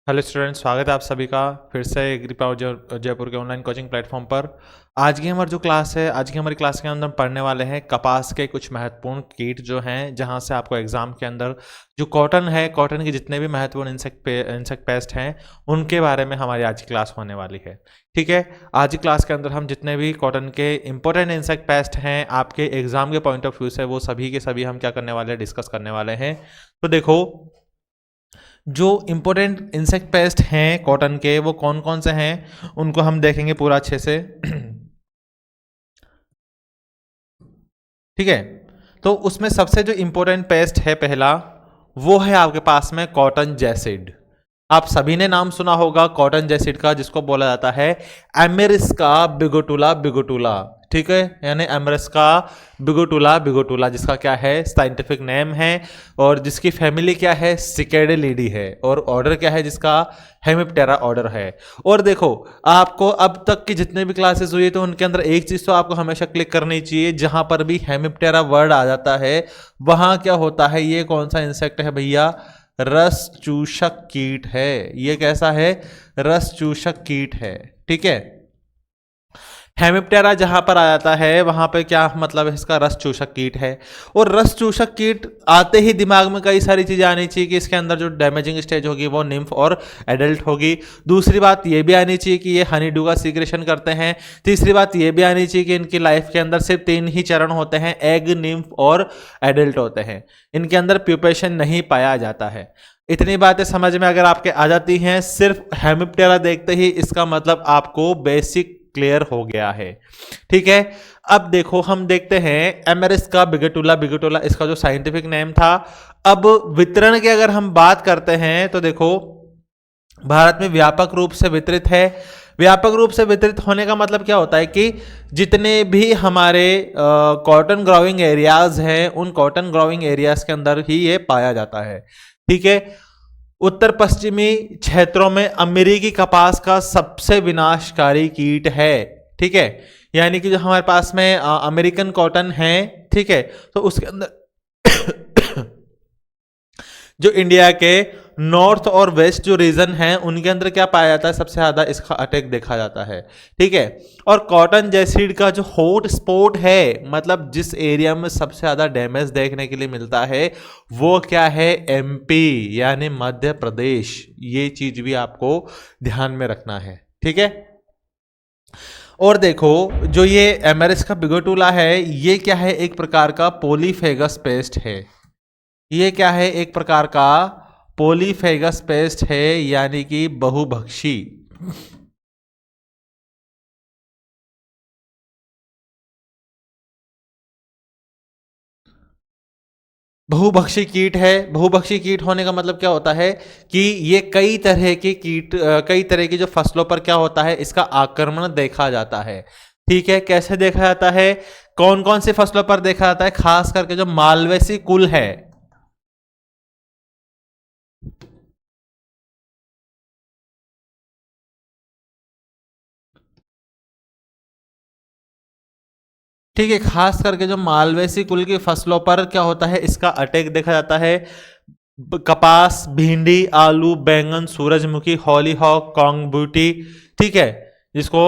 Hello students, स्वागत है आप सभी का फिर से एग्री पावर जयपुर के ऑनलाइन कोचिंग प्लेटफॉर्म पर। आज की हमारी जो क्लास है, आज की हमारी क्लास के अंदर हम पढ़ने वाले हैं कपास के कुछ महत्वपूर्ण कीट जो हैं, जहां से आपको एग्जाम के अंदर जो कॉटन है, कॉटन के जितने भी महत्वपूर्ण इंसेक्ट पेस्ट हैं उनके बारे में हमारी आज की क्लास होने वाली है। ठीक है, आज की क्लास के अंदर हम जितने भी कॉटन के इंपॉर्टेंट इंसेक्ट पेस्ट हैं आपके एग्जाम के पॉइंट ऑफ व्यू से, वो सभी के सभी हम क्या करने वाले हैं, डिस्कस करने वाले हैं। तो देखो, जो इम्पोर्टेंट इंसेक्ट पेस्ट हैं कॉटन के वो कौन कौन से हैं उनको हम देखेंगे पूरा अच्छे से। ठीक है, तो उसमें सबसे जो इम्पोर्टेंट पेस्ट है पहला, वो है आपके पास में कॉटन जैसिड। आप सभी ने नाम सुना होगा कॉटन जैसिड का, जिसको बोला जाता है एमेरिस्का बिगोटुला बिगोटुला। ठीक है, यानी एमेरिस्का बिगोटुला बिगोटुला, जिसका क्या है साइंटिफिक नेम है, और जिसकी फैमिली क्या है, सिकेडेलिडी है, और ऑर्डर क्या है जिसका, हेमिप्टेरा ऑर्डर है। और देखो, आपको अब तक की जितने भी क्लासेस हुई तो उनके अंदर एक चीज तो आपको हमेशा क्लिक करनी चाहिए, जहां पर भी हेमिप्टेरा वर्ड आ जाता है वहां क्या होता है, ये कौन सा इंसेक्ट है भैया, रस चूषक कीट है। ये कैसा है, रस चूषक कीट है। ठीक है, हेमिप्टेरा जहां पर आ जाता है वहां पे क्या मतलब है, इसका रस चूषक कीट है। और रस चूषक कीट आते ही दिमाग में कई सारी चीजें आनी चाहिए कि इसके अंदर जो डैमेजिंग स्टेज होगी वो निम्फ और एडल्ट होगी। दूसरी बात ये भी आनी चाहिए कि ये हनी डू का सीक्रेशन करते हैं। तीसरी बात ये भी आनी चाहिए कि इनकी लाइफ के अंदर सिर्फ 3 ही चरण होते हैं, एग, निम्फ और एडल्ट होते हैं। इनके अंदर प्यूपेशन नहीं पाया जाता है। इतनी बातें समझ में अगर आपके आ जाती हैं, सिर्फ हेमिप्टेरा देखते ही इसका मतलब आपको बेसिक क्लियर हो गया है। ठीक है, अब देखो हम देखते हैं एमेरिस्का बिगोटुला बिगोटुला, इसका जो साइंटिफिक नेम था। अब वितरण की अगर हम बात करते हैं तो देखो, भारत में व्यापक रूप से वितरित है। व्यापक रूप से वितरित होने का मतलब क्या होता है कि जितने भी हमारे कॉटन ग्रोइंग एरियाज हैं, उन कॉटन ग्रोइंग एरियाज के अंदर ही ये पाया जाता है। ठीक है, उत्तर पश्चिमी क्षेत्रों में अमेरिकी कपास का सबसे विनाशकारी कीट है। ठीक है, यानी कि जो हमारे पास में अमेरिकन कॉटन है, ठीक है, तो उसके अंदर जो इंडिया के नॉर्थ और वेस्ट जो रीजन है उनके अंदर क्या पाया जाता है, सबसे ज्यादा इसका अटैक देखा जाता है। ठीक है, और कॉटन जैसिड का जो हॉट स्पॉट है, मतलब जिस एरिया में सबसे ज्यादा डैमेज देखने के लिए मिलता है, वो क्या है, एमपी यानी मध्य प्रदेश। ये चीज भी आपको ध्यान में रखना है। ठीक है, और देखो, जो ये एमेरिस का बिगोटुला है, ये क्या है, एक प्रकार का पोलीफेगस पेस्ट है। ये क्या है, एक प्रकार का पोलीफेगस पेस्ट है, यानी कि बहुभक्षी। बहुभक्षी कीट है। बहुभक्षी कीट होने का मतलब क्या होता है कि ये कई तरह के कीट, कई तरह की जो फसलों पर क्या होता है, इसका आक्रमण देखा जाता है। ठीक है, कैसे देखा जाता है, कौन कौन सी फसलों पर देखा जाता है, खास करके जो मालवेसी कुल है। ठीक है, खास करके जो मालवेसी कुल की फसलों पर क्या होता है, इसका अटैक देखा जाता है। कपास, भिंडी, आलू, बैंगन, सूरजमुखी, हॉलीहॉक, कॉन्गबूटी, ठीक है, जिसको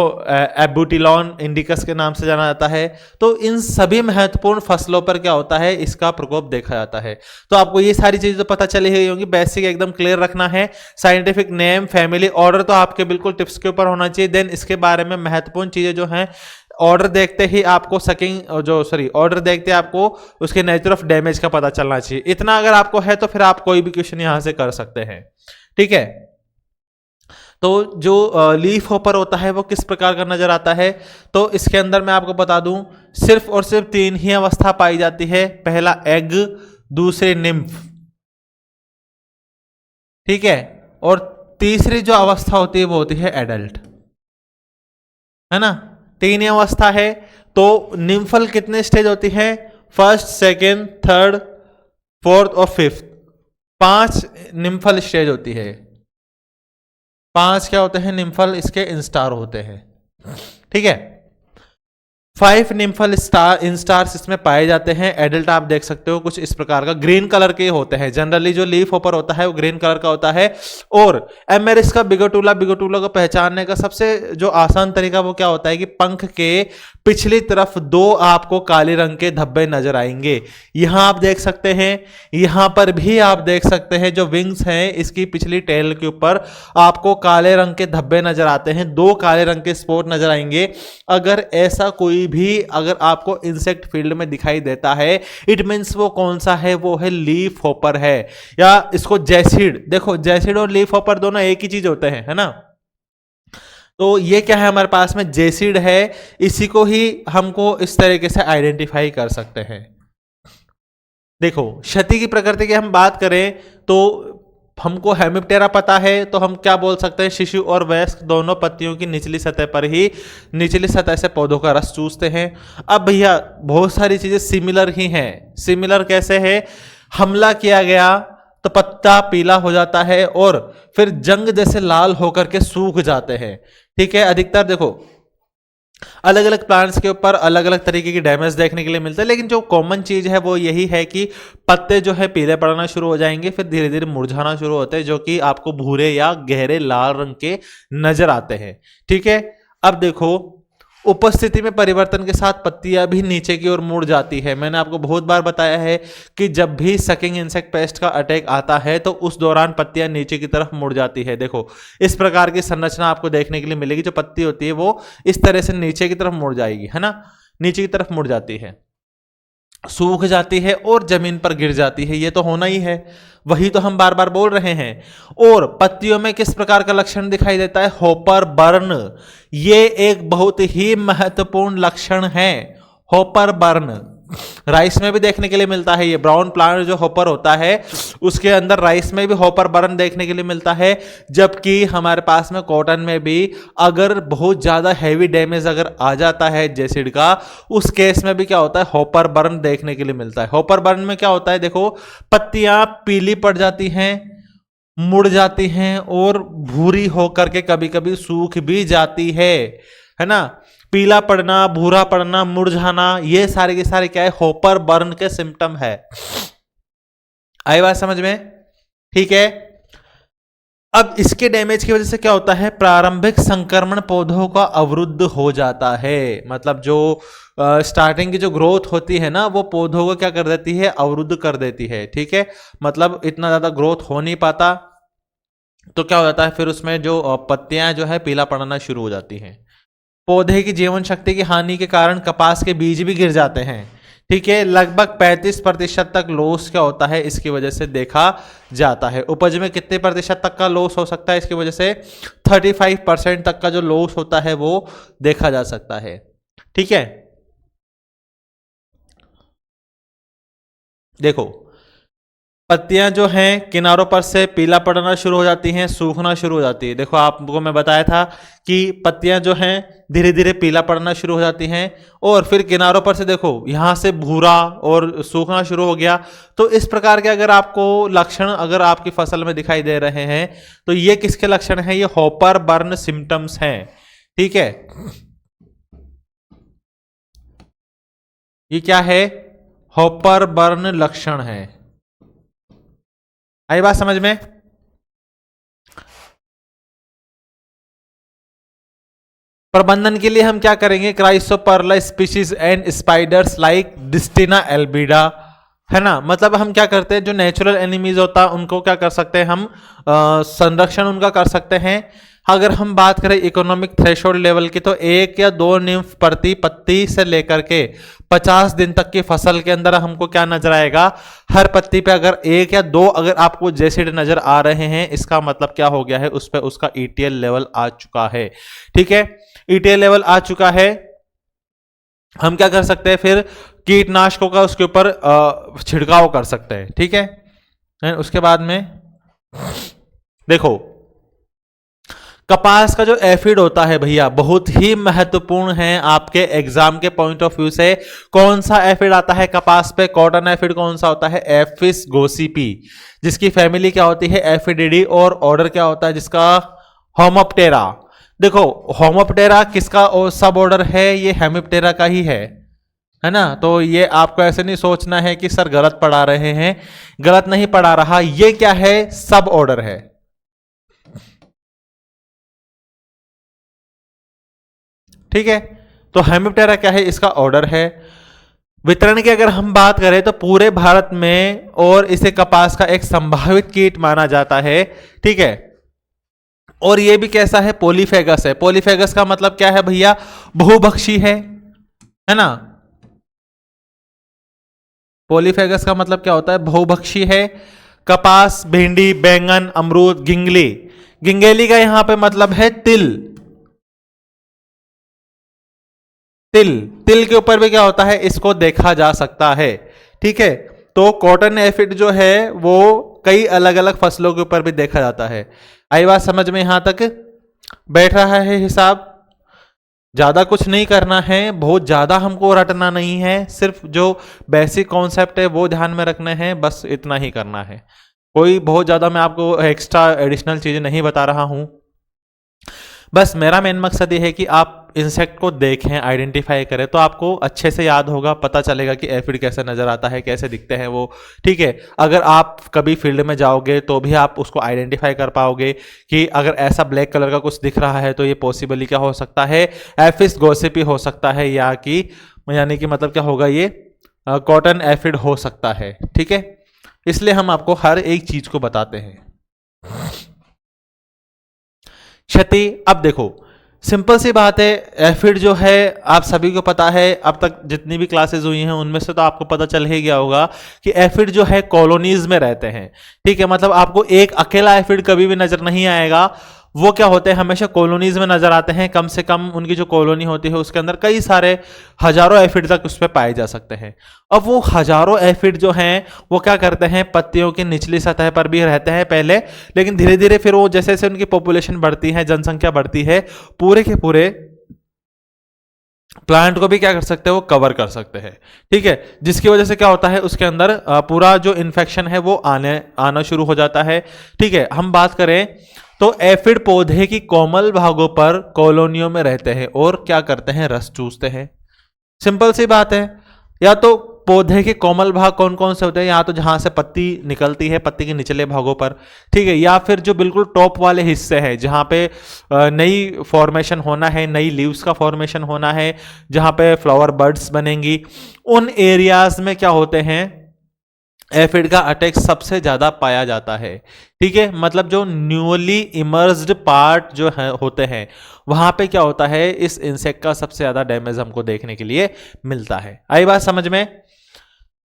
एबूटिलॉन इंडिकस के नाम से जाना जाता है। तो इन सभी महत्वपूर्ण फसलों पर क्या होता है, इसका प्रकोप देखा जाता है। तो आपको ये सारी चीजें तो पता चली ही होंगी, बेसिक एकदम क्लियर रखना है। साइंटिफिक नेम, फैमिली, ऑर्डर तो आपके बिल्कुल टिप्स के ऊपर होना चाहिए। देन इसके बारे में महत्वपूर्ण चीजें जो हैं, ऑर्डर देखते ही आपको ऑर्डर देखते आपको उसके नेचर ऑफ डैमेज का पता चलना चाहिए। इतना अगर आपको है तो फिर आप कोई भी क्वेश्चन यहां से कर सकते हैं। ठीक है, तो जो लीफ होपर होता है वो किस प्रकार का नजर आता है, तो इसके अंदर मैं आपको बता दूं, सिर्फ और सिर्फ 3 ही अवस्था पाई जाती है। पहला एग, दूसरे निम्फ, ठीक है, और तीसरी जो अवस्था होती है वो होती है एडल्ट, है ना। 3 ही अवस्था है। तो निम्फल कितने स्टेज होती है, फर्स्ट, सेकेंड, थर्ड, फोर्थ और फिफ्थ। 5 निम्फल स्टेज होती है। 5 क्या होते हैं निम्फल, इसके इंस्टार होते हैं। ठीक है, 5 निम्फल स्टार इंस्टार्स इसमें पाए जाते हैं। एडल्ट आप देख सकते हो कुछ इस प्रकार का ग्रीन कलर के होते हैं। जनरली जो लीफ होपर होता है वो ग्रीन कलर का होता है। और एमेरिस का बिगोटुला को पहचानने का सबसे जो आसान तरीका वो क्या होता है कि पंख के पिछली तरफ 2 आपको काले रंग के धब्बे नजर आएंगे। यहां आप देख सकते हैं, यहां पर भी आप देख सकते हैं जो विंग्स हैं इसकी पिछली टेल के ऊपर आपको काले रंग के धब्बे नजर आते हैं, 2 काले रंग के स्पॉट नजर आएंगे। अगर ऐसा कोई भी अगर आपको इंसेक्ट फील्ड में दिखाई देता है, इट मींस वो कौन सा है, वो है लीफ हॉपर है, या इसको जैसिड। देखो जैसिड और लीफ हॉपर दोनों एक ही चीज होते हैं, है ना। तो ये क्या है हमारे पास में जेसिड है, इसी को ही हमको इस तरीके से आइडेंटिफाई कर सकते हैं। देखो क्षति की प्रकृति की हम बात करें तो हमको हेमिप्टेरा पता है, तो हम क्या बोल सकते हैं, शिशु और वयस्क दोनों पत्तियों की निचली सतह पर ही निचली सतह से पौधों का रस चूसते हैं। अब भैया बहुत सारी चीजें सिमिलर ही हैं। सिमिलर कैसे है, हमला किया गया तो पत्ता पीला हो जाता है और फिर जंग जैसे लाल होकर के सूख जाते हैं। ठीक है, अधिकतर देखो अलग अलग प्लांट्स के ऊपर अलग अलग तरीके की डैमेज देखने के लिए मिलता है, लेकिन जो कॉमन चीज है वो यही है कि पत्ते जो है पीले पड़ना शुरू हो जाएंगे, फिर धीरे धीरे मुरझाना शुरू होते हैं, जो कि आपको भूरे या गहरे लाल रंग के नजर आते हैं। ठीक है, अब देखो उपस्थिति में परिवर्तन के साथ पत्तियां भी नीचे की ओर मुड़ जाती है। मैंने आपको बहुत बार बताया है कि जब भी सकिंग इंसेक्ट पेस्ट का अटैक आता है तो उस दौरान पत्तियां नीचे की तरफ मुड़ जाती है। देखो इस प्रकार की संरचना आपको देखने के लिए मिलेगी, जो पत्ती होती है वो इस तरह से नीचे की तरफ मुड़ जाएगी, है ना, नीचे की तरफ मुड़ जाती है, सूख जाती है और जमीन पर गिर जाती है। ये तो होना ही है, वही तो हम बार बार बोल रहे हैं। और पत्तियों में किस प्रकार का लक्षण दिखाई देता है, हॉपर बर्न। ये एक बहुत ही महत्वपूर्ण लक्षण है, हॉपर बर्न। राइस में भी देखने के लिए मिलता है, ये ब्राउन प्लांट जो हॉपर होता है उसके अंदर राइस में भी हॉपर बर्न देखने के लिए मिलता है। जबकि हमारे पास में कॉटन में भी अगर बहुत ज्यादा हैवी डैमेज अगर आ जाता है जेसिड का, उस केस में भी क्या होता है, हॉपर बर्न देखने के लिए मिलता है। हॉपर बर्न में क्या होता है, देखो पत्तियां पीली पड़ जाती हैं, मुड़ जाती हैं और भूरी होकर के कभी कभी सूख भी जाती है ना। पीला पड़ना, भूरा पड़ना, मुरझाना, ये सारे के सारे क्या है, हॉपर बर्न के सिम्टम है। आई बात समझ में? ठीक है, अब इसके डैमेज की वजह से क्या होता है, प्रारंभिक संक्रमण पौधों का अवरुद्ध हो जाता है। मतलब जो स्टार्टिंग की जो ग्रोथ होती है ना, वो पौधों को क्या कर देती है, अवरुद्ध कर देती है। ठीक है, मतलब इतना ज्यादा ग्रोथ हो नहीं पाता, तो क्या हो जाता है, फिर उसमें जो पत्तियां जो है पीला पड़ना शुरू हो जाती हैं। पौधे की जीवन शक्ति की हानि के कारण कपास के बीज भी गिर जाते हैं। ठीक है, लगभग 35% तक लॉस क्या होता है इसकी वजह से देखा जाता है। उपज में कितने प्रतिशत तक का लॉस हो सकता है इसकी वजह से, 35% तक का जो लॉस होता है वो देखा जा सकता है। ठीक है, देखो पत्तियां जो हैं किनारों पर से पीला पड़ना शुरू हो जाती हैं, सूखना शुरू हो जाती है। देखो आपको मैं बताया था कि पत्तियां जो हैं धीरे धीरे पीला पड़ना शुरू हो जाती हैं और फिर किनारों पर से देखो यहां से भूरा और सूखना शुरू हो गया। तो इस प्रकार के अगर आपको लक्षण अगर आपकी फसल में दिखाई दे रहे हैं तो ये किसके लक्षण हैं, ये हॉपर बर्न सिम्टम्स हैं। ठीक है, ये क्या है, हॉपर बर्न लक्षण है। आई बात समझ में? प्रबंधन के लिए हम क्या करेंगे, क्राइसोपर्ला स्पीशीज एंड स्पाइडर्स लाइक डिस्टिना एल्बिडा, है ना। मतलब हम क्या करते हैं, जो नेचुरल एनिमीज होता है उनको क्या कर सकते हैं हम, संरक्षण उनका कर सकते हैं। अगर हम बात करें इकोनॉमिक थ्रेशोल्ड लेवल की, तो 1 या 2 निम्फ प्रति पत्ती से लेकर के 50 दिन तक की फसल के अंदर हमको क्या नजर आएगा, हर पत्ती पे अगर 1 या 2 अगर आपको जेसिड नजर आ रहे हैं, इसका मतलब क्या हो गया है, उस पे उसका ईटीएल लेवल आ चुका है। ठीक है, ईटीएल लेवल आ चुका है, हम क्या कर सकते हैं, फिर कीटनाशकों का उसके ऊपर छिड़काव कर सकते हैं। ठीक है, उसके बाद में देखो कपास का जो एफिड होता है भैया बहुत ही महत्वपूर्ण है आपके एग्जाम के पॉइंट ऑफ व्यू से। कौन सा एफिड आता है कपास पे, कॉटन एफिड कौन सा होता है, एफिस गोसिपी, जिसकी फैमिली क्या होती है, एफिडिडी, और ऑर्डर क्या होता है जिसका, होमोप्टेरा। देखो होमोप्टेरा किसका सब ऑर्डर है, ये हेमिप्टेरा का ही है ना। तो ये आपको ऐसे नहीं सोचना है कि सर गलत पढ़ा रहे हैं, गलत नहीं पढ़ा रहा, ये क्या है, सब ऑर्डर है। ठीक है, तो हेमिप्टेरा क्या है, इसका ऑर्डर है। वितरण की अगर हम बात करें तो पूरे भारत में और इसे कपास का एक संभावित कीट माना जाता है। ठीक है, और ये भी कैसा है, पॉलीफेगस है। पॉलीफेगस का मतलब क्या है भैया, बहुभक्षी है ना। पॉलीफेगस का मतलब क्या होता है, बहुभक्षी है। कपास, भिंडी, बैंगन, अमरूद, गिंगली, गिंगेली का यहां पे मतलब है तिल। तिल, तिल के ऊपर भी क्या होता है, इसको देखा जा सकता है। ठीक है, तो कॉटन एफिड जो है वो कई अलग अलग फसलों के ऊपर भी देखा जाता है। आई बात समझ में, यहां तक बैठ रहा है हिसाब। ज्यादा कुछ नहीं करना है, बहुत ज्यादा हमको रटना नहीं है, सिर्फ जो बेसिक कॉन्सेप्ट है वो ध्यान में रखने हैं, बस इतना ही करना है। कोई बहुत ज्यादा मैं आपको एक्स्ट्रा एडिशनल चीजें नहीं बता रहा हूं। बस मेरा मेन मकसद ये है कि आप इंसेक्ट को देखें, आइडेंटिफाई करें, तो आपको अच्छे से याद होगा, पता चलेगा कि एफिड कैसे नजर आता है, कैसे दिखते हैं वो। ठीक है, अगर आप कभी फील्ड में जाओगे तो भी आप उसको आइडेंटिफाई कर पाओगे कि अगर ऐसा ब्लैक कलर का कुछ दिख रहा है तो ये पॉसिबली क्या हो सकता है, एफिस गॉसिपी हो सकता है, या कि यानी कि मतलब क्या होगा, ये कॉटन एफिड हो सकता है। ठीक है, इसलिए हम आपको हर एक चीज को बताते हैं। क्षति, अब देखो सिंपल सी बात है, एफिड जो है आप सभी को पता है, अब तक जितनी भी क्लासेस हुई हैं उनमें से तो आपको पता चल ही गया होगा कि एफिड जो है कॉलोनीज में रहते हैं। ठीक है, मतलब आपको एक अकेला एफिड कभी भी नजर नहीं आएगा। वो क्या होते हैं, हमेशा कॉलोनीज में नजर आते हैं। कम से कम उनकी जो कॉलोनी होती है उसके अंदर कई सारे हजारों एफिड तक उस पर पाए जा सकते हैं। अब वो हजारों एफिड जो हैं वो क्या करते हैं, पत्तियों की निचली सतह पर भी रहते हैं पहले, लेकिन धीरे धीरे फिर वो जैसे जैसे उनकी पॉपुलेशन बढ़ती है, जनसंख्या बढ़ती है, पूरे के पूरे प्लांट को भी क्या कर सकते हैं, वो कवर कर सकते हैं। ठीक है, जिसकी वजह से क्या होता है, उसके अंदर पूरा जो इन्फेक्शन है वो आना शुरू हो जाता है। ठीक है, हम बात करें तो एफिड पौधे की कोमल भागों पर कॉलोनियों में रहते हैं और क्या करते हैं, रस चूसते हैं। सिंपल सी बात है, या तो पौधे के कोमल भाग कौन कौन से होते हैं, या तो जहां से पत्ती निकलती है, पत्ती के निचले भागों पर। ठीक है, या फिर जो बिल्कुल टॉप वाले हिस्से हैं जहां पे नई फॉर्मेशन होना है, नई लीव्स का फॉर्मेशन होना है, जहां पे फ्लावर बर्ड्स बनेंगी, उन एरियाज में क्या होते हैं, एफिड का अटैक सबसे ज्यादा पाया जाता है। ठीक है, मतलब जो न्यूली इमर्ज्ड पार्ट जो है होते हैं वहां पे क्या होता है, इस इंसेक्ट का सबसे ज्यादा डैमेज हमको देखने के लिए मिलता है। आई बात समझ में।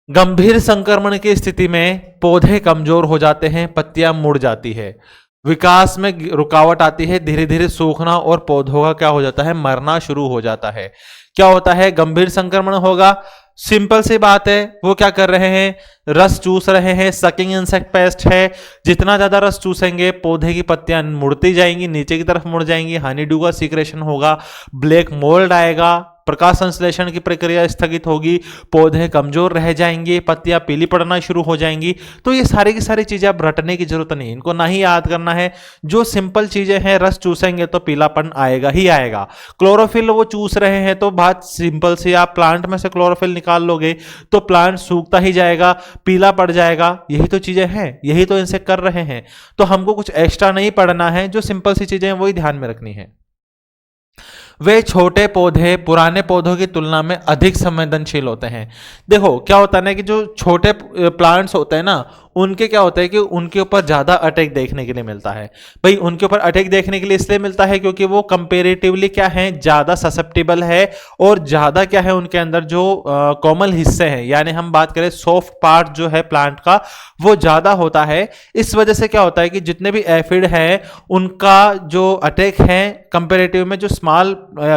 गंभीर संक्रमण की स्थिति में पौधे कमजोर हो जाते हैं, पत्तियां मुड़ जाती है, विकास में रुकावट आती है, धीरे धीरे सूखना और पौधों का क्या हो जाता है, मरना शुरू हो जाता है। क्या होता है, गंभीर संक्रमण होगा, सिंपल सी बात है, वो क्या कर रहे हैं, रस चूस रहे हैं, सकिंग इंसेक्ट पेस्ट है। जितना ज्यादा रस चूसेंगे पौधे की पत्तियां मुड़ती जाएंगी, नीचे की तरफ मुड़ जाएंगी, हनीड्यू का सीक्रेशन होगा, ब्लैक मोल्ड आएगा, प्रकाश संश्लेषण की प्रक्रिया स्थगित होगी, पौधे कमजोर रह जाएंगे, पत्तियां पीली पड़ना शुरू हो जाएंगी। तो ये सारी की सारी चीजें अब रटने की जरूरत नहीं, इनको ना ही याद करना है। जो सिंपल चीजें हैं, रस चूसेंगे तो पीलापन आएगा ही आएगा। क्लोरोफिल वो चूस रहे हैं तो बात सिंपल सी, आप प्लांट में से क्लोरोफिल निकाल लोगे तो प्लांट सूखता ही जाएगा, पीला पड़ जाएगा। यही तो चीजें हैं, यही तो इनसे कर रहे हैं। तो हमको कुछ एक्स्ट्रा नहीं पढ़ना है, जो सिंपल सी चीजें हैं वही ध्यान में रखनी है। वे छोटे पौधे पुराने पौधों की तुलना में अधिक संवेदनशील होते हैं। देखो क्या होता है ना कि जो छोटे प्लांट्स होते हैं ना, उनके क्या होता है कि उनके ऊपर ज्यादा अटैक देखने के लिए मिलता है। भाई उनके ऊपर अटैक देखने के लिए इसलिए मिलता है क्योंकि वो कंपेरेटिवली क्या है, ज्यादा ससेप्टेबल है, और ज्यादा क्या है, उनके अंदर जो कोमल हिस्से हैं, यानी हम बात करें सॉफ्ट पार्ट जो है प्लांट का, वो ज्यादा होता है। इस वजह से क्या होता है कि जितने भी एफिड हैं उनका जो अटैक है कंपेरेटिव में जो स्मॉल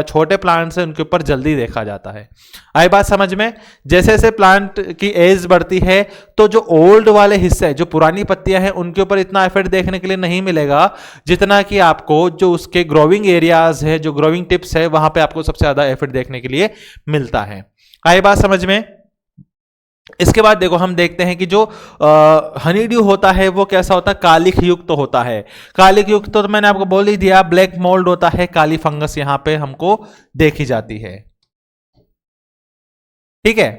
छोटे प्लांट्स हैं उनके ऊपर जल्दी देखा जाता है। आई बात समझ में। जैसे जैसे प्लांट की एज बढ़ती है तो जो ओल्ड वाले हिस्से, जो पुरानी पत्तियां हैं, उनके ऊपर इतना एफर्ट देखने के लिए नहीं मिलेगा जितना कि आपको जो उसके ग्रोविंग एरियाज है, जो ग्रोविंग टिप्स है, वहां पे आपको सबसे ज्यादा एफर्ट देखने के लिए मिलता है। आई बात समझ में। इसके बाद देखो हम देखते हैं कि जो हनी ड्यू होता है वो कैसा होता है, कालिक युक्त तो होता है। कालिक युक्त तो मैंने आपको बोल ही दिया, ब्लैक मोल्ड होता है, काली फंगस यहां पे हमको देखी जाती है। ठीक है,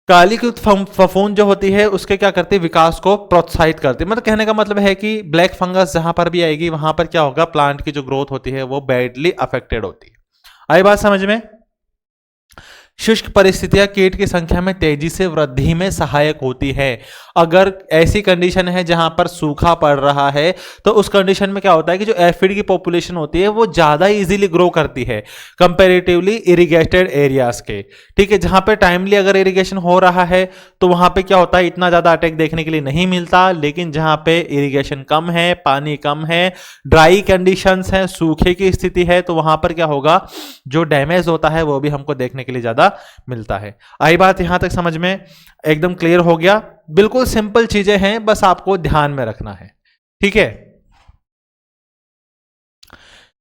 कालिक युक्त फफूंद जो होती है उसके क्या करती है, विकास को प्रोत्साहित करती है। मतलब कहने का मतलब है कि ब्लैक फंगस जहां पर भी आएगी वहां पर क्या होगा, प्लांट की जो ग्रोथ होती है वो बैडली अफेक्टेड होती है। आई बात समझ में? शुष्क परिस्थितियां कीट की संख्या में तेजी से वृद्धि में सहायक होती है। अगर ऐसी कंडीशन है जहां पर सूखा पड़ रहा है तो उस कंडीशन में क्या होता है कि जो एफिड की पॉपुलेशन होती है वो ज्यादा इजीली ग्रो करती है कंपैरेटिवली इरिगेटेड एरियाज के। ठीक है, जहां पे टाइमली अगर इरिगेशन हो रहा है तो वहां पे क्या होता है, इतना ज्यादा अटैक देखने के लिए नहीं मिलता। लेकिन जहां पे इरिगेशन कम है, पानी कम है, ड्राई कंडीशंस है, सूखे की स्थिति है, तो वहां पर क्या होगा, जो डैमेज होता है वो भी हमको देखने के लिए ज्यादा मिलता है। आई बात यहां तक समझ में? एकदम क्लियर हो गया? बिल्कुल सिंपल चीजें हैं, बस आपको ध्यान में रखना है। ठीक है,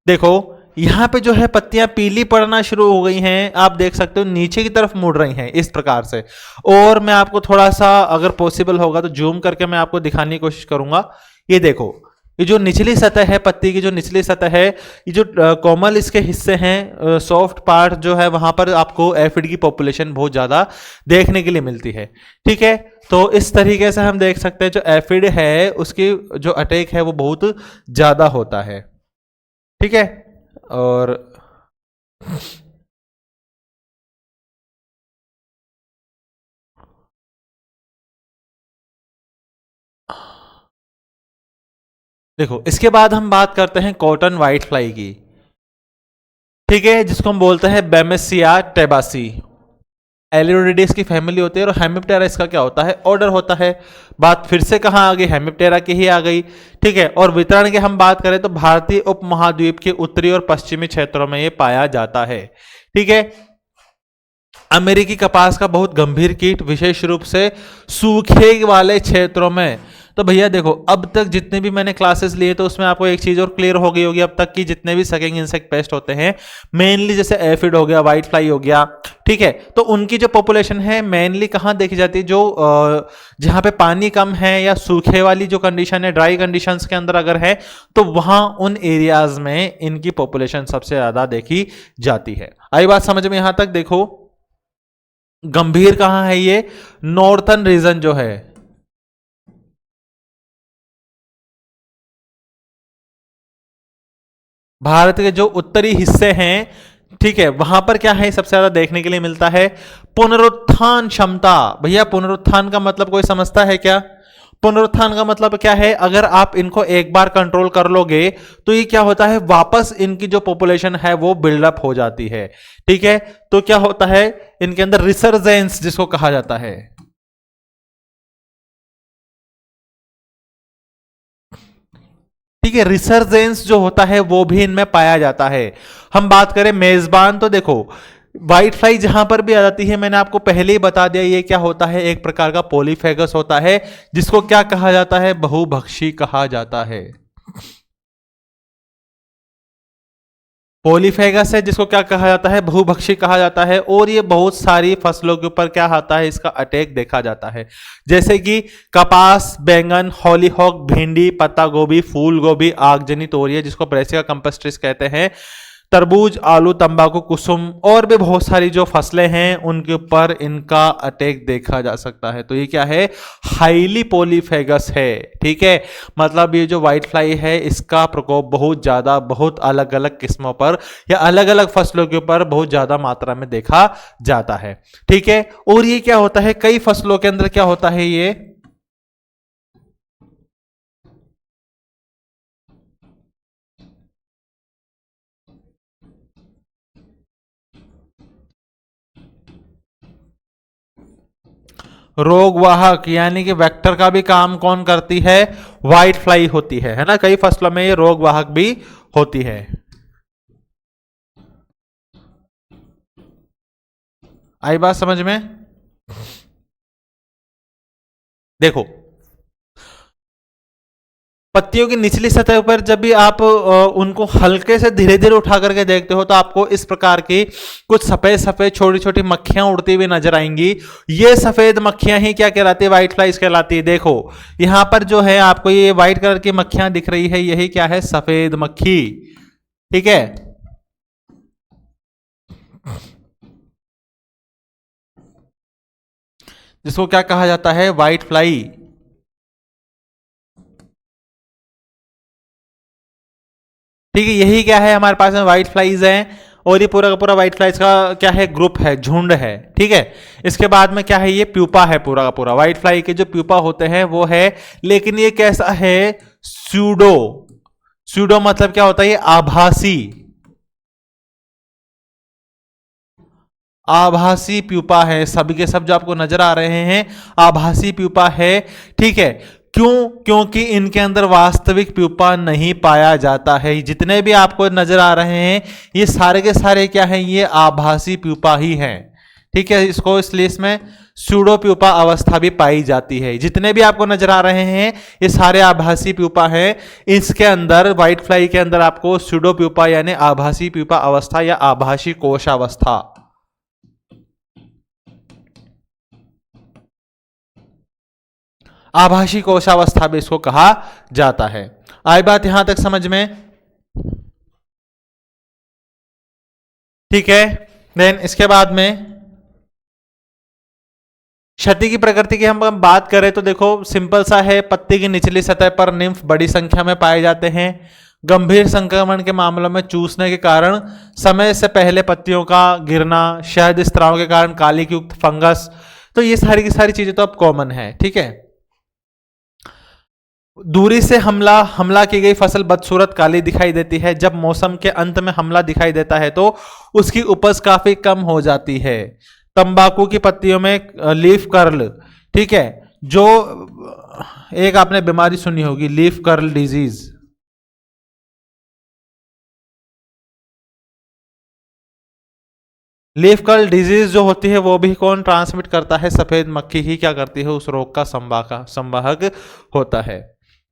देखो यहां पे जो है पत्तियां पीली पड़ना शुरू हो गई हैं, आप देख सकते हो नीचे की तरफ मुड़ रही हैं इस प्रकार से। और मैं आपको थोड़ा सा अगर पॉसिबल होगा तो जूम करके मैं आपको दिखाने की कोशिश करूंगा। ये देखो, ये जो निचली सतह है, पत्ती की जो निचली सतह है, ये जो कोमल इसके हिस्से हैं, सॉफ्ट पार्ट जो है वहां पर आपको एफिड की पॉपुलेशन बहुत ज्यादा देखने के लिए मिलती है। ठीक है, तो इस तरीके से हम देख सकते हैं जो एफिड है उसकी जो अटैक है वो बहुत ज्यादा होता है। ठीक है, और देखो इसके बाद हम बात करते हैं कॉटन व्हाइट फ्लाई की। ठीक है, जिसको हम बोलते हैं बेमेसिया टेबासी। एलियोडिस की फैमिली होती है और हेमिप्टेरा इसका क्या होता है, ऑर्डर होता है। बात फिर से कहां आ गई, हेमिप्टेरा की ही आ गई। ठीक है, और वितरण की हम बात करें तो भारतीय उपमहाद्वीप के उत्तरी और पश्चिमी क्षेत्रों में यह पाया जाता है। ठीक है, अमेरिकी कपास का बहुत गंभीर कीट, विशेष रूप से सूखे वाले क्षेत्रों में। तो भैया देखो, अब तक जितने भी मैंने क्लासेस लिए तो उसमें आपको एक चीज और क्लियर हो गई होगी अब तक कि जितने भी सकिंग इंसेक्ट पेस्ट होते हैं, मेनली जैसे एफिड हो गया, व्हाइट फ्लाई हो गया, ठीक है, तो उनकी जो पॉपुलेशन है मेनली कहां देखी जाती है, जो जहां पे पानी कम है या सूखे वाली जो कंडीशन है, ड्राई कंडीशंस के अंदर अगर है तो वहां उन एरियाज में इनकी पॉपुलेशन सबसे ज्यादा देखी जाती है। आई बात समझ में यहां तक? देखो गंभीर कहां है ये, नॉर्थन रीजन जो है, भारत के जो उत्तरी हिस्से हैं, ठीक है, वहां पर क्या है सबसे ज्यादा देखने के लिए मिलता है, पुनरुत्थान क्षमता। भैया पुनरुत्थान का मतलब कोई समझता है क्या? पुनरुत्थान का मतलब क्या है, अगर आप इनको एक बार कंट्रोल कर लोगे तो ये क्या होता है, वापस इनकी जो पॉपुलेशन है वो बिल्डअप हो जाती है। ठीक है, तो क्या होता है, इनके अंदर रिसर्जेंस जिसको कहा जाता है। ठीक है, रिसर्जेंस जो होता है वो भी इनमें पाया जाता है। हम बात करें मेजबान, तो देखो व्हाइट फ्लाई जहां पर भी आ जाती है, मैंने आपको पहले ही बता दिया, ये क्या होता है, एक प्रकार का पॉलीफेगस होता है, जिसको क्या कहा जाता है, बहुभक्षी कहा जाता है। पॉलीफेगस है जिसको क्या कहा जाता है, बहुभक्षी कहा जाता है। और ये बहुत सारी फसलों के ऊपर क्या आता है, इसका अटैक देखा जाता है, जैसे कि कपास, बैंगन, हॉलीहॉक, भिंडी, पत्ता गोभी, फूल गोभी, आगजनी तोरिया जिसको ब्रेसिका कंपस्ट्रिस कहते हैं, तरबूज, आलू, तंबाकू, कुसुम और भी बहुत सारी जो फसलें हैं उनके ऊपर इनका अटैक देखा जा सकता है। तो ये क्या है, हाईली पॉलीफेगस है। ठीक है, मतलब ये जो व्हाइट फ्लाई है इसका प्रकोप बहुत ज्यादा, बहुत अलग अलग किस्मों पर या अलग अलग फसलों के ऊपर बहुत ज्यादा मात्रा में देखा जाता है। ठीक है, और ये क्या होता है, कई फसलों के अंदर क्या होता है, ये रोगवाहक यानी कि वेक्टर का भी काम कौन करती है, व्हाइट फ्लाई होती है ना। कई फसलों में ये रोगवाहक भी होती है। आई बात समझ में? देखो पत्तियों की निचली सतह पर जब भी आप उनको हल्के से धीरे धीरे उठा करके देखते हो तो आपको इस प्रकार की कुछ सफेद सफेद छोटी छोटी मक्खियां उड़ती हुई नजर आएंगी। ये सफेद मक्खियां ही क्या कहलाती है? व्हाइट फ्लाइज कहलाती है। देखो यहां पर जो है आपको ये व्हाइट कलर की मक्खियां दिख रही है, यही क्या है? सफेद मक्खी। ठीक है, जिसको क्या कहा जाता है? White fly. ठीक है, यही क्या है हमारे पास में? व्हाइट फ्लाइज हैं। और ये पूरा का पूरा व्हाइट फ्लाइज का क्या है? ग्रुप है, झुंड है। ठीक है, इसके बाद में क्या है? ये प्यूपा है। पूरा का पूरा व्हाइट फ्लाई के जो प्यूपा होते हैं वो है, लेकिन ये कैसा है? स्यूडो। स्यूडो मतलब क्या होता है? ये आभासी, आभासी प्यूपा है। सभी के सब जो आपको नजर आ रहे हैं आभासी प्यूपा है। ठीक है, क्यों? क्योंकि इनके अंदर वास्तविक प्यूपा नहीं पाया जाता है। जितने भी आपको नजर आ रहे हैं ये सारे के सारे क्या हैं? ये आभासी प्यूपा ही हैं। ठीक है, इसको इसलिए इसमें स्यूडो प्यूपा अवस्था भी पाई जाती है। जितने भी आपको नजर आ रहे हैं ये सारे आभासी प्यूपा हैं। इसके अंदर व्हाइट फ्लाई के अंदर आपको स्यूडो प्यूपा यानी आभासी प्यूपा अवस्था या आभासी कोश अवस्था, आभासी कोशावस्था भी इसको कहा जाता है। आई बात यहां तक समझ में? ठीक है, देन इसके बाद में क्षति की प्रकृति की हम बात करें तो देखो सिंपल सा है। पत्ती की निचली सतह पर निम्फ बड़ी संख्या में पाए जाते हैं। गंभीर संक्रमण के मामलों में चूसने के कारण समय से पहले पत्तियों का गिरना, शहद स्त्राव के कारण कालिक युक्त फंगस, तो ये सारी की सारी चीजें तो अब कॉमन है। ठीक है, दूरी से हमला की गई फसल बदसूरत काली दिखाई देती है। जब मौसम के अंत में हमला दिखाई देता है तो उसकी उपज काफी कम हो जाती है। तंबाकू की पत्तियों में लीफ कर्ल, ठीक है, जो एक आपने बीमारी सुनी होगी leaf curl disease, leaf curl disease जो होती है वो भी कौन ट्रांसमिट करता है? सफेद मक्खी ही क्या करती है? उस रोग का संवाहक होता है।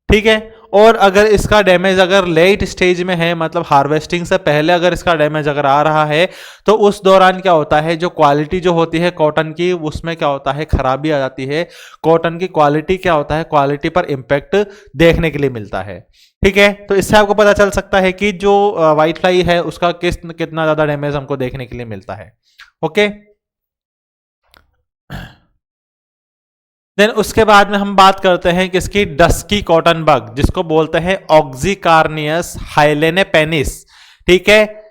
ठीक है, और अगर इसका डैमेज अगर लेट स्टेज में है, मतलब हार्वेस्टिंग से पहले अगर इसका डैमेज अगर आ रहा है तो उस दौरान क्या होता है? जो क्वालिटी जो होती है कॉटन की उसमें क्या होता है? खराबी आ जाती है। कॉटन की क्वालिटी क्या होता है? क्वालिटी पर इंपैक्ट देखने के लिए मिलता है। ठीक है, तो इससे आपको पता चल सकता है कि जो व्हाइट फ्लाई है उसका कितना ज्यादा डैमेज हमको देखने के लिए मिलता है। ओके, देन उसके बाद में हम बात करते हैं किसकी? डस्की कॉटन बग, जिसको बोलते हैं ऑक्सीकार्नियस हाइलेनेपेनिस। ठीक है,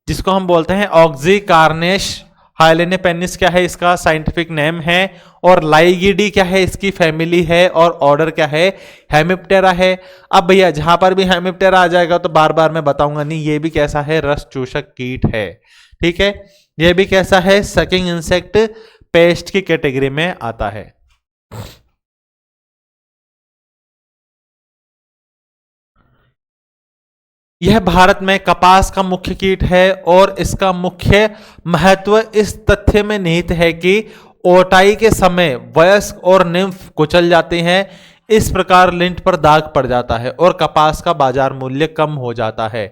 जिसको हम बोलते हैं ऑक्सीकार्नेश हाइलेनेपेनिस क्या है? इसका साइंटिफिक नेम है। और लाइगिडी क्या है? इसकी फैमिली है। और ऑर्डर क्या है? हेमिप्टेरा है। अब भैया जहां पर भी हेमिप्टेरा आ जाएगा तो बार बार मैं बताऊंगा नहीं, ये भी कैसा है? रस चूषक कीट है। ठीक है, ये भी कैसा है? सकिंग इंसेक्ट पेस्ट की कैटेगरी में आता है। यह भारत में कपास का मुख्य कीट है और इसका मुख्य महत्व इस तथ्य में निहित है कि ओटाई के समय वयस्क और निम्फ कुचल जाते हैं। इस प्रकार लिंट पर दाग पड़ जाता है और कपास का बाजार मूल्य कम हो जाता है।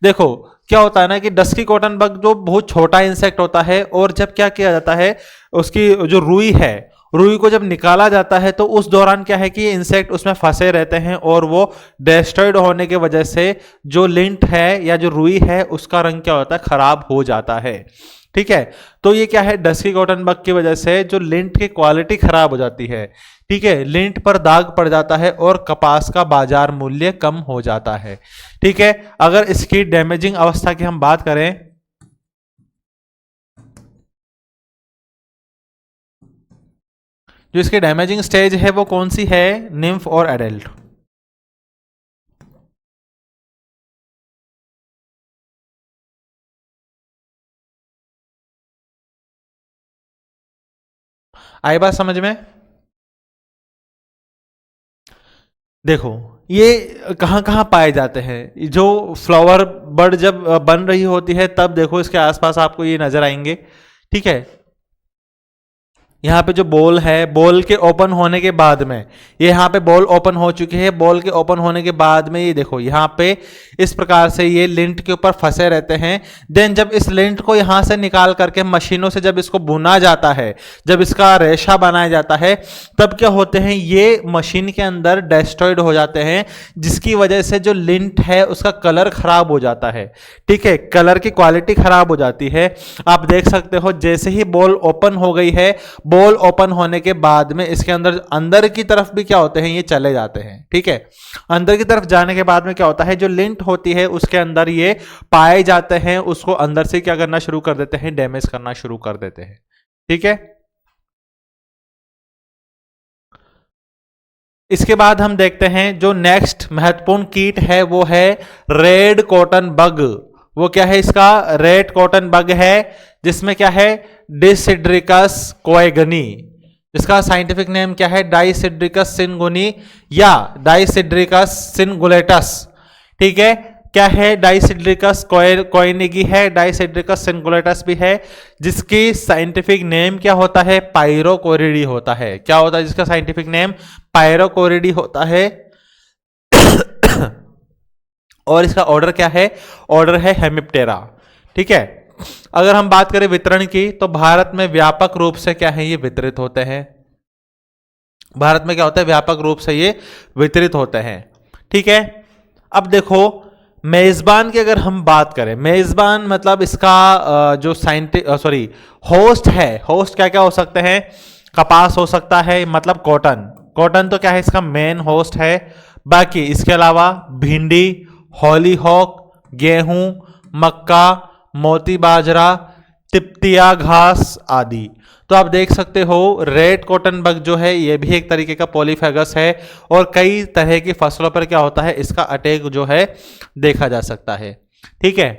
देखो क्या होता है ना कि डस्की कॉटन बग जो बहुत छोटा इंसेक्ट होता है, और जब क्या किया जाता है उसकी जो रुई है, रुई को जब निकाला जाता है तो उस दौरान क्या है कि इंसेक्ट उसमें फंसे रहते हैं और वो डिस्ट्रॉयड होने की वजह से जो लिंट है या जो रुई है उसका रंग क्या होता है? खराब हो जाता है। ठीक है, तो ये क्या है? डस्की कॉटन बग की वजह से जो लिंट की क्वालिटी खराब हो जाती है। ठीक है, लिंट पर दाग पड़ जाता है और कपास का बाजार मूल्य कम हो जाता है। ठीक है, अगर इसकी डैमेजिंग अवस्था की हम बात करें, जो इसकी डैमेजिंग स्टेज है वो कौन सी है? निम्फ और एडल्ट। आई बात समझ में? देखो ये कहां कहां पाए जाते हैं? जो फ्लावर बड जब बन रही होती है तब देखो इसके आसपास आपको ये नजर आएंगे। ठीक है, यहाँ पे जो बॉल है, बॉल के ओपन होने के बाद में, ये यहाँ पे बॉल ओपन हो चुकी है, बॉल के ओपन होने के बाद में ये देखो यहाँ पे इस प्रकार से ये लिंट के ऊपर फंसे रहते हैं। देन जब इस लिंट को यहाँ से निकाल करके मशीनों से जब इसको बुना जाता है, जब इसका रेशा बनाया जाता है, तब क्या होते हैं, ये मशीन के अंदर डेस्ट्रॉयड हो जाते हैं, जिसकी वजह से जो लिंट है उसका कलर खराब हो जाता है। ठीक है, कलर की क्वालिटी खराब हो जाती है। आप देख सकते हो जैसे ही बॉल ओपन हो गई है, बॉल ओपन होने के बाद में इसके अंदर की तरफ भी क्या होते हैं, ये चले जाते हैं। ठीक है, अंदर की तरफ जाने के बाद में क्या होता है, जो लिंट होती है उसके अंदर ये पाए जाते हैं, उसको अंदर से क्या करना शुरू कर देते हैं, डैमेज करना शुरू कर देते हैं। ठीक है, इसके बाद हम देखते हैं जो नेक्स्ट महत्वपूर्ण कीट है वो है रेड कॉटन बग। वो क्या है, इसका रेड कॉटन बग है, जिसमें क्या है, डिसिड्रिकस कोएगनी। इसका साइंटिफिक नेम क्या है, डाइसिड्रिकस सिनगुनी या डाइसिड्रिकस सिनगुलेटस। ठीक है, क्या है, डाइसिड्रिकस कोएनिगी है, डाइसिड्रिकस सिनगुलेटस भी है, जिसकी साइंटिफिक नेम क्या होता है, पायरोकोरिडी होता है। क्या होता है जिसका साइंटिफिक नेम, पायरोकोरिडी होता है। और इसका ऑर्डर क्या है, ऑर्डर है हेमिप्टेरा। ठीक है, अगर हम बात करें वितरण की, तो भारत में व्यापक रूप से क्या है, ये वितरित होते हैं। भारत में क्या होता है, व्यापक रूप से ये वितरित होते हैं। ठीक है, अब देखो मेजबान की अगर हम बात करें, मेजबान मतलब इसका जो होस्ट है, होस्ट क्या क्या हो सकते हैं, कपास हो सकता है, मतलब कॉटन। कॉटन तो क्या है, इसका मेन होस्ट है। बाकी इसके अलावा भिंडी, हॉलीहॉक, गेहूं, मक्का, मोती बाजरा, तिप्तिया घास आदि। तो आप देख सकते हो रेड कॉटन बग जो है ये भी एक तरीके का पॉलीफेगस है, और कई तरह की फसलों पर क्या होता है, इसका अटैक जो है देखा जा सकता है। ठीक है,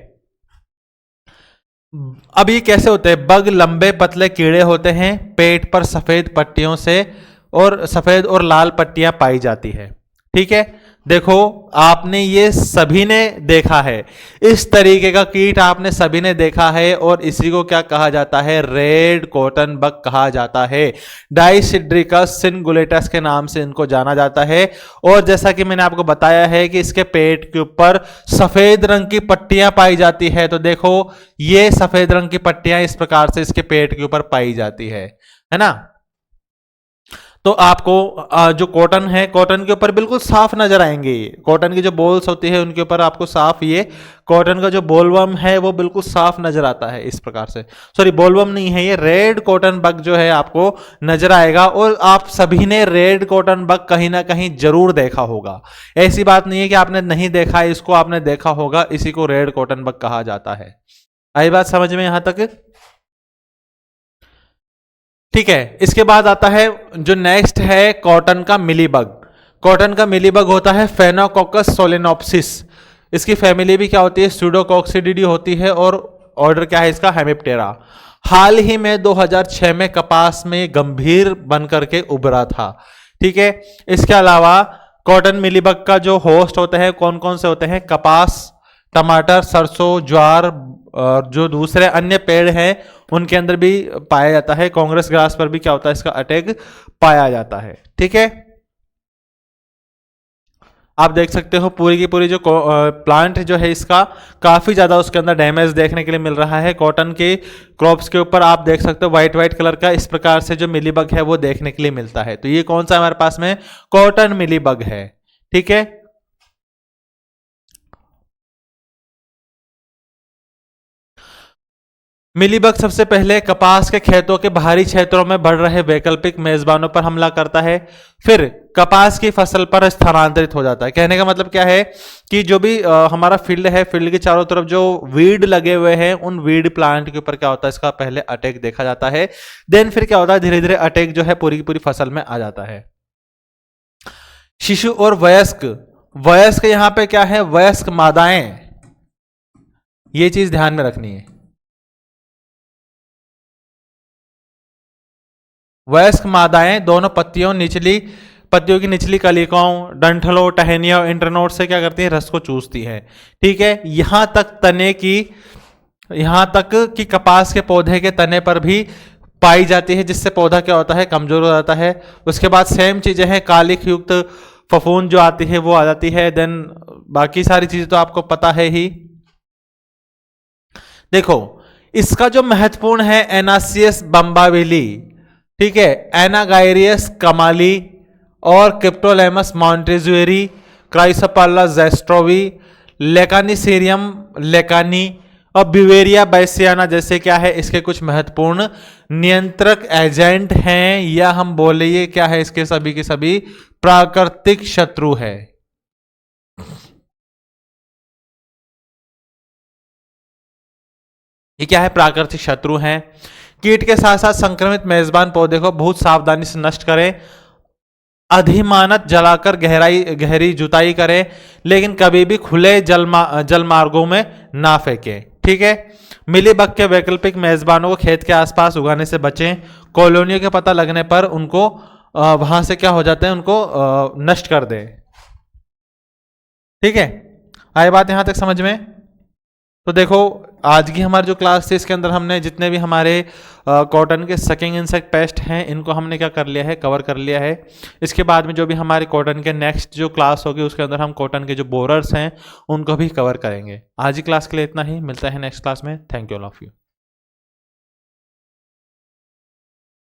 अब ये कैसे होते हैं, बग लंबे पतले कीड़े होते हैं, पेट पर सफेद पट्टियों से और सफेद और लाल पट्टियां पाई जाती है। ठीक है, देखो आपने ये सभी ने देखा है, इस तरीके का कीट आपने सभी ने देखा है, और इसी को क्या कहा जाता है, रेड कॉटन बग कहा जाता है। डाइसिड्रिकस सिनगुलेटस के नाम से इनको जाना जाता है। और जैसा कि मैंने आपको बताया है कि इसके पेट के ऊपर सफेद रंग की पट्टियां पाई जाती है। तो देखो ये सफेद रंग की पट्टियां इस प्रकार से इसके पेट के ऊपर पाई जाती है ना। तो आपको जो कॉटन है, कॉटन के ऊपर बिल्कुल साफ नजर आएंगे। कॉटन की जो बॉल्स होती है उनके ऊपर आपको साफ ये कॉटन का जो बॉलवर्म है वो बिल्कुल साफ नजर आता है इस प्रकार से। सॉरी, बॉलवर्म नहीं है, ये रेड कॉटन बग जो है आपको नजर आएगा। और आप सभी ने रेड कॉटन बग कहीं ना कहीं जरूर देखा होगा। ऐसी बात नहीं है कि आपने नहीं देखा है, इसको आपने देखा होगा। इसी को रेड कॉटन बग कहा जाता है। आई बात समझ में यहां तक? ठीक है, इसके बाद आता है जो नेक्स्ट है कॉटन का मिलीबग। कॉटन का मिलीबग होता है फेनोकोकस सोलेनोप्सिस। इसकी फैमिली भी क्या होती है, स्यूडोकॉक्सिडिडी होती है, और ऑर्डर क्या है इसका, हेमिप्टेरा। हाल ही में 2006 में कपास में गंभीर बनकर के उभरा था। ठीक है, इसके अलावा कॉटन मिलीबग का जो होस्ट होते हैं कौन कौन से होते हैं, कपास, टमाटर, सरसों, ज्वार, और जो दूसरे अन्य पेड़ हैं उनके अंदर भी पाया जाता है। कांग्रेस ग्रास पर भी क्या होता है, इसका अटैक पाया जाता है। ठीक है, आप देख सकते हो पूरी की पूरी जो प्लांट जो है इसका काफी ज्यादा उसके अंदर डैमेज देखने के लिए मिल रहा है। कॉटन के क्रॉप्स के ऊपर आप देख सकते हो व्हाइट व्हाइट कलर का इस प्रकार से जो मिलीबग है वो देखने के लिए मिलता है। तो ये कौन सा हमारे पास में, कॉटन मिलीबग है। ठीक है, मिलीबग सबसे पहले कपास के खेतों के बाहरी क्षेत्रों में बढ़ रहे वैकल्पिक मेजबानों पर हमला करता है, फिर कपास की फसल पर स्थानांतरित हो जाता है। कहने का मतलब क्या है कि जो भी हमारा फील्ड है, फील्ड के चारों तरफ जो वीड लगे हुए हैं उन वीड प्लांट के ऊपर क्या होता है, इसका पहले अटैक देखा जाता है। देन फिर क्या होता है, धीरे धीरे अटैक जो है पूरी की पूरी फसल में आ जाता है। शिशु और वयस्क, वयस्क यहां पे क्या है, वयस्क मादाएं, ये चीज ध्यान में रखनी है। वयस्क मादाएं दोनों पत्तियों की निचली कलिकाओं, डंठलों, टहनियों, इंटरनोड से क्या करती है, रस को चूसती है। ठीक है, यहां तक कि कपास के पौधे के तने पर भी पाई जाती है, जिससे पौधा क्या होता है, कमजोर हो जाता है। उसके बाद सेम चीजें हैं, कालिक युक्त फफूंद जो आती है वो आ जाती है। देन बाकी सारी चीजें तो आपको पता है ही। देखो इसका जो महत्वपूर्ण है एनासियस बम्बावेली, ठीक है, एनागायरियस कमाली और क्रिप्टोलेमस मॉन्टेजुएरी, क्राइसोपाला जेस्ट्रोवी, लेकानिसेरियम लेकानी और ब्यूवेरिया बैसियाना जैसे क्या है इसके कुछ महत्वपूर्ण नियंत्रक एजेंट हैं, या हम बोले ये क्या है, इसके सभी के सभी प्राकृतिक शत्रु है। ये क्या है, प्राकृतिक शत्रु हैं। कीट के साथ साथ संक्रमित मेजबान पौधे को बहुत सावधानी से नष्ट करें, अधिमानत जलाकर गहरी जुताई करें, लेकिन कभी भी खुले जल मार्गों में ना फेंकें, ठीक है। मिलीबग के वैकल्पिक मेजबानों को खेत के आसपास उगाने से बचें। कॉलोनियों के पता लगने पर उनको वहां से क्या हो जाते हैं, उनको नष्ट कर दें, ठीक है। आई बात यहां तक समझ में? तो देखो आज की हमारी जो क्लास थी इसके अंदर हमने जितने भी हमारे कॉटन के सकिंग इंसेक्ट पेस्ट हैं इनको हमने क्या कर लिया है, कवर कर लिया है। इसके बाद में जो भी हमारी कॉटन के नेक्स्ट जो क्लास होगी उसके अंदर हम कॉटन के जो बोरर्स हैं उनको भी कवर करेंगे। आज की क्लास के लिए इतना ही, मिलता है नेक्स्ट क्लास में। Thank you all of you.